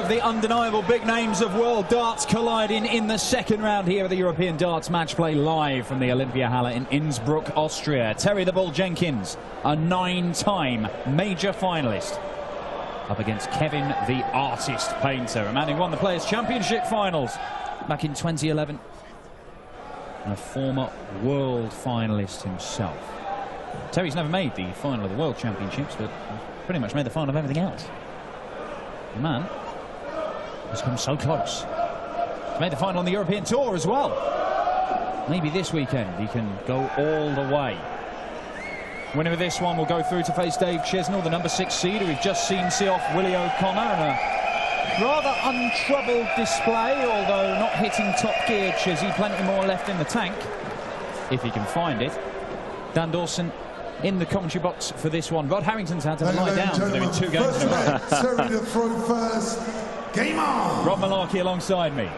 of the undeniable big names of world darts colliding in the second round here at the European Darts Match Play, live from the Olympiahalle in Innsbruck, Austria. Terry the Bull Jenkins, a 9-time major finalist, up against Kevin the Artist Painter, a man who won the Players' Championship finals back in 2011, and a former world finalist himself. Terry's never made the final of the World Championships, but pretty much made the final of everything else. The man has come so close. He's made the final on the European Tour as well. Maybe this weekend he can go all the way. Winner of this one will go through to face Dave Chesnell, the number 6 seed, who we've just seen see off Willie O'Connor in a rather untroubled display, although not hitting top gear. Chesney, plenty more left in the tank, if he can find it. Dan Dawson in the commentary box for this one. Rod Harrington's had to lie down for doing 2 games in a row. Terry to throw first. Game on! Rod Malarkey alongside me.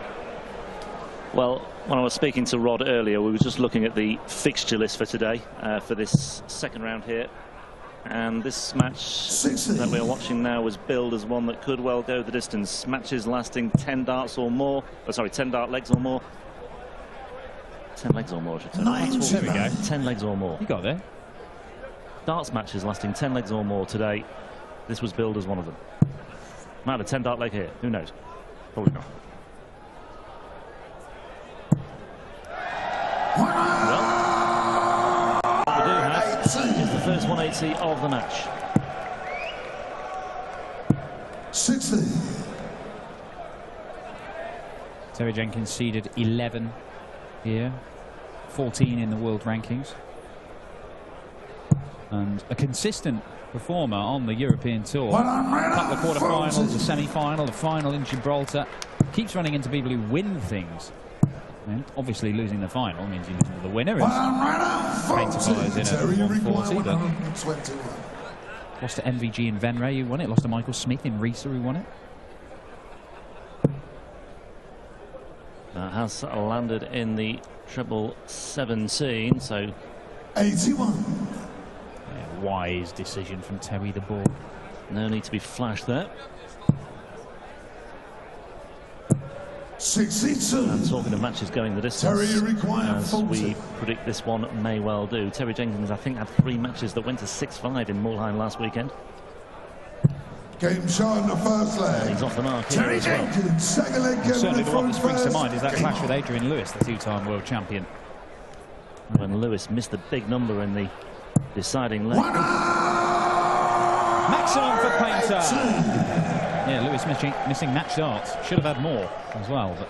Well, when I was speaking to Rod earlier, we were just looking at the fixture list for today, for this second round here. And this match that we are watching now was billed as one that could well go the distance. Matches lasting 10 darts or more. Oh, sorry, 10 dart legs or more. 10 legs or more, I should say. There we go. 10 legs or more. You got there. Darts matches lasting 10 legs or more today. This was billed as one of them. Might have a 10 dart leg here. Who knows? Probably not. Well, what we do have is the first 180 of the match. 60. Terry Jenkins seeded 11 here, 14 in the world rankings, and a consistent performer on the European Tour. A couple of quarterfinals, a semi-final, a final in Gibraltar. Keeps running into people who win things. And obviously losing the final means you lose to the winner. Painter follows in at 140, but lost to MVG in Venray, who won it. Lost to Michael Smith in Risa, who won it. That has landed in the treble 17, so 81. Yeah, wise decision from Terry the Bull. No need to be flashed there. 62. And talking of matches going the distance, as we predict this one may well do. Terry Jenkins, I think, had 3 matches that went to 6-5 in Mulheim last weekend. Game shot in the first leg. He's off the mark here Terry as well. Jenkins, second leg. Certainly the one that springs to mind is that clash with Adrian Lewis, the 2-time world champion. When Lewis missed a big number in the deciding leg. Maximum for Painter. Yeah, Lewis missing match darts. Should have had more as well, but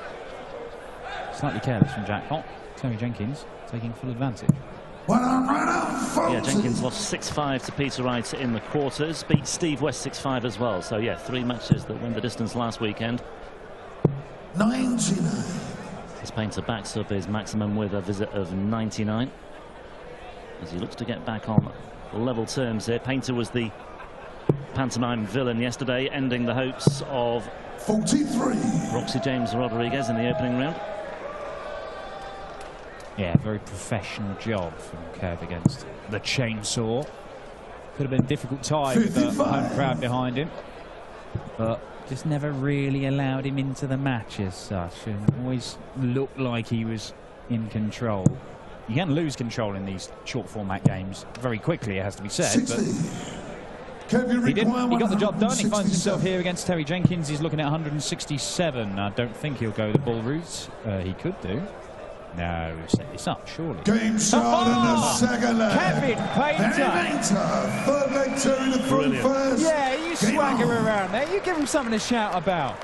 slightly careless from Jackpot. Terry Jenkins taking full advantage. Yeah, Jenkins lost 6-5 to Peter Wright in the quarters. Beat Steve West 6-5 as well. So yeah, 3 matches that went the distance last weekend. 99. As Painter backs up his maximum with a visit of 99. As he looks to get back on level terms here. Painter was the pantomime villain yesterday, ending the hopes of 43. Roxy James Rodriguez in the opening round. Yeah, very professional job from Kev against the Chainsaw. Could have been a difficult tie with the home crowd behind him, but just never really allowed him into the match as such, and always looked like he was in control. You can lose control in these short format games very quickly, it has to be said, 60. but he didn't. He got the job done. He finds himself here against Terry Jenkins. He's looking at 167. I don't think he'll go the Bull route. He could do. No, set this up, surely. Game shot in the second leg. Kevin Painter. Third leg, Terry to throw first. Yeah, you swagger around there. You give him something to shout about.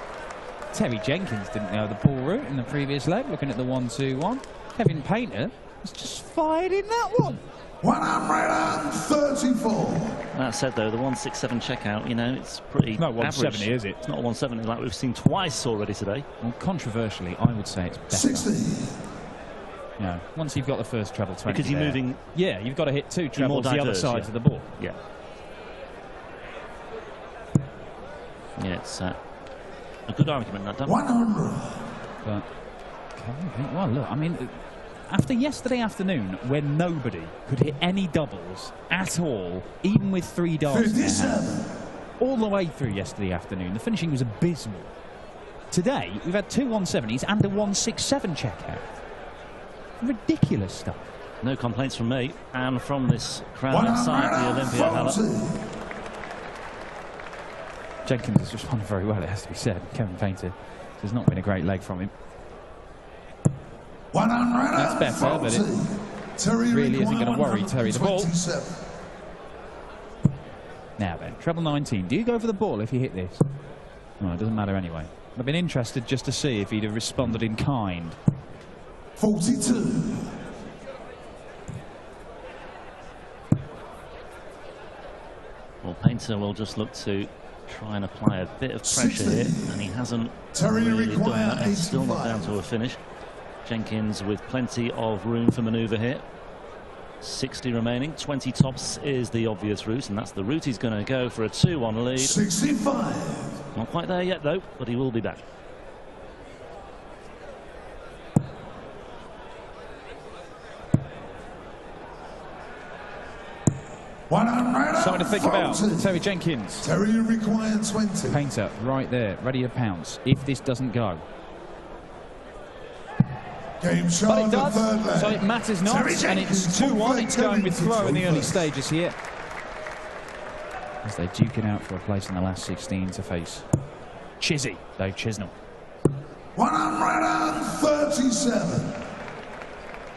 Terry Jenkins didn't know the Bull route in the previous leg, looking at the 1-2-1. Kevin Painter was just fired in that one. 134. That said, though, the 167 checkout, you know, it's pretty not 170, average. is it? It's not 170 like we've seen twice already today. Well, controversially, I would say it's better. 60. You know, once you've got the first treble 20 because you're moving. Yeah, you've got to hit 2 trebles the other side of the ball. Yeah. Yeah, it's a good argument, that done. 100. But, well, look, I mean, after yesterday afternoon, when nobody could hit any doubles at all, even with 3 darts in their hand, all the way through yesterday afternoon, the finishing was abysmal. Today, we've had 2 170s and a 167 checkout. Ridiculous stuff. No complaints from me and from this crowd inside the Olympia Hala. Jenkins has responded very well, it has to be said. Kevin Painter has not been a great leg from him. That's better, but it really isn't going to worry Terry the ball. Now then, treble 19. Do you go for the ball if you hit this? No, it doesn't matter anyway. I've been interested just to see if he'd have responded in kind. 42. Well, Painter will just look to try and apply a bit of pressure here, and he hasn't really done that. He's still not down to a finish. Jenkins with plenty of room for manoeuvre here. 60 remaining, 20 tops is the obvious route, and that's the route he's going to go for a 2-1 lead. 65. Not quite there yet though, but he will be back. Something to think about. Terry Jenkins. Terry requires 20. Painter right there, ready to pounce if this doesn't go. Game shot. But it does, so it matters not, and it's 2-1. It's going with throw in the early stages here, as they duke it out for a place in the last 16 to face Chizzy, Dave Chisnell. 137.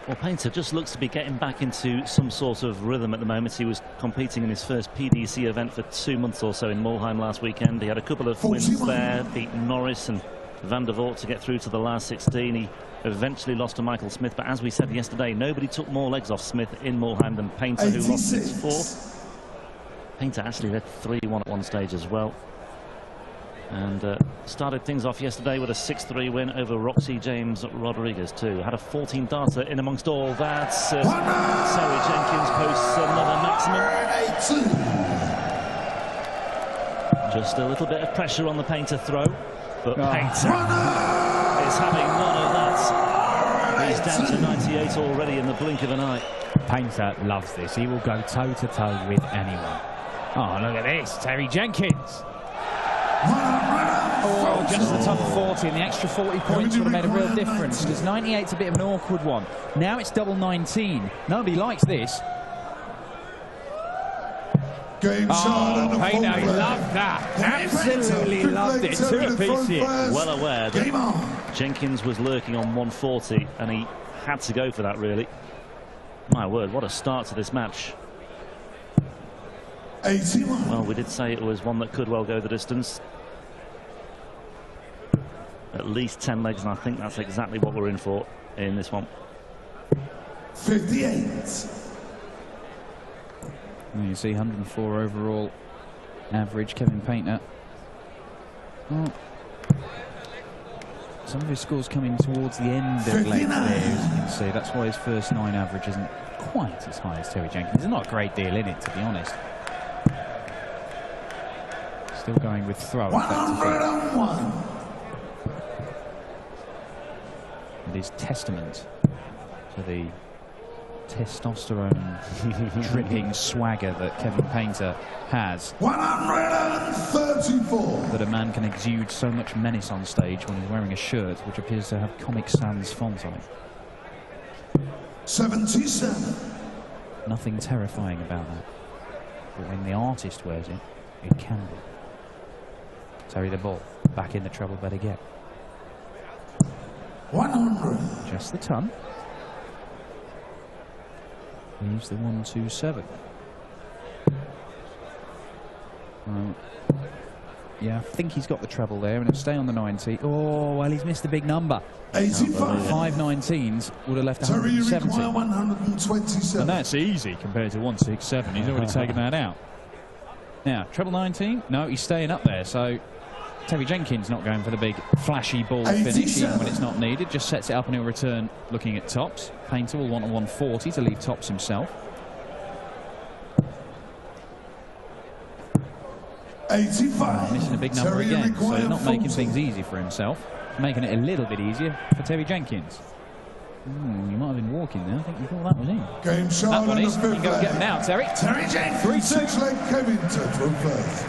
Well, Painter just looks to be getting back into some sort of rhythm at the moment. He was competing in his first PDC event for 2 months or so in Mulheim last weekend. He had a couple of wins there, beat Norris and Van der Voort to get through to the last 16. He eventually lost to Michael Smith, but as we said yesterday, nobody took more legs off Smith in Mulheim than Painter, 86. who lost his 4th. Painter actually led 3-1 at one stage as well, and started things off yesterday with a 6-3 win over Roxy James Rodriguez too. Had a 14-darter in amongst all that. Terry Jenkins posts another maximum. Just a little bit of pressure on the Painter throw, but Painter is having none of that. He's down to 98 already in the blink of an eye. Painter loves this. He will go toe-to-toe with anyone. Oh, look at this. Terry Jenkins. Oh, just the top 40, and the extra 40 points would have made a real difference, because 98's a bit of an awkward one. Now it's double 19. Nobody likes this. Oh, Painter loved that. Absolutely loved it. 2 apiece here. Well aware that Jenkins was lurking on 140, and he had to go for that, really. My word, what a start to this match. 81. Well, we did say it was one that could well go the distance. At least 10 legs, and I think that's exactly what we're in for in this one. 58. Well, you see 104 overall average. Kevin Painter. Well, some of his scores coming towards the end of legs there, as you can see. That's why his first 9 average isn't quite as high as Terry Jenkins. There's not a great deal in it, to be honest. Still going with throw. 101. It is testament to the testosterone dripping swagger that Kevin Painter has. 134. That a man can exude so much menace on stage when he's wearing a shirt which appears to have Comic Sans font on it. 77. Nothing terrifying about that. But when the artist wears it, it can be. Terry the ball, back in the treble bed again. 100. Just the ton. Leaves the 127. Yeah, I think he's got the treble there, and it'll stay on the 90. Oh, well, he's missed a big number. 85. 5 19s would have left 170. 127. And that's easy compared to 167. He's already taken that out. Now, treble 19. No, he's staying up there. So Terry Jenkins not going for the big flashy ball finish even when it's not needed. Just sets it up and he'll return looking at tops. Painter will want a 140 to leave tops himself. 85. Missing a big number Terry again, so he's not making 40. things easy for himself. Making it a little bit easier for Terry Jenkins. You might have been walking there. I think you thought that was in. Game shot. That one is. You can go get him now, Terry. Terry Jenkins. 3-2. 6-leg Kevin to first.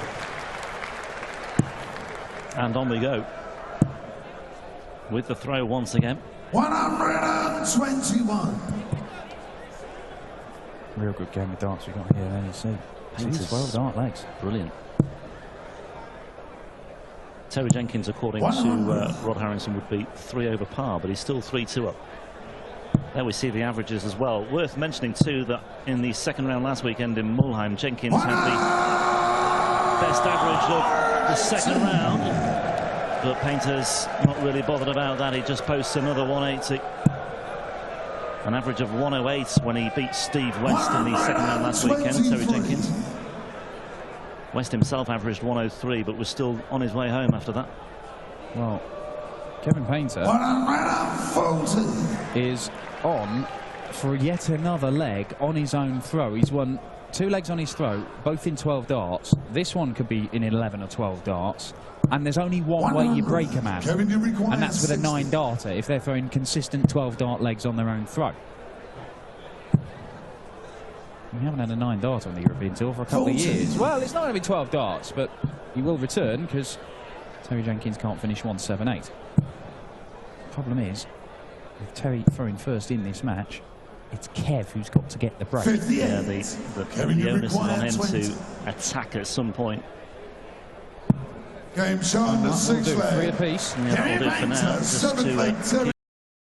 And on we go. with the throw once again. 121. Real good game of darts we got here at NEC. Painters. 12 dart legs. Brilliant. T.Jenkins, according to Rod Harrington, would be 3 over par, but he's still 3-2 up. There we see the averages as well. Worth mentioning too that in the second round last weekend in Mulheim, Jenkins had the best average of the second round, but Painter's not really bothered about that. He just posts another 180. An average of 108 when he beat Steve West in the second round last weekend, T.Jenkins. West himself averaged 103, but was still on his way home after that. Well, Kevin Painter is on for yet another leg on his own throw. He's won 2 legs on his throw, both in 12 darts. This one could be in 11 or 12 darts. And there's only one way you break a man, and that's with a 9-darter, if they're throwing consistent 12-dart legs on their own throw. We haven't had a 9-darter on the European Tour for a couple of years. Well, it's not going to be 12 darts, but he will return because T.Jenkins can't finish 178. Problem is, with Terry throwing first in this match, it's Kev who's got to get the break. Yeah, the onus is on him to attack at some point. Game shown the 6th leg. 3 apiece. Yeah, that'll do for now. Just to keep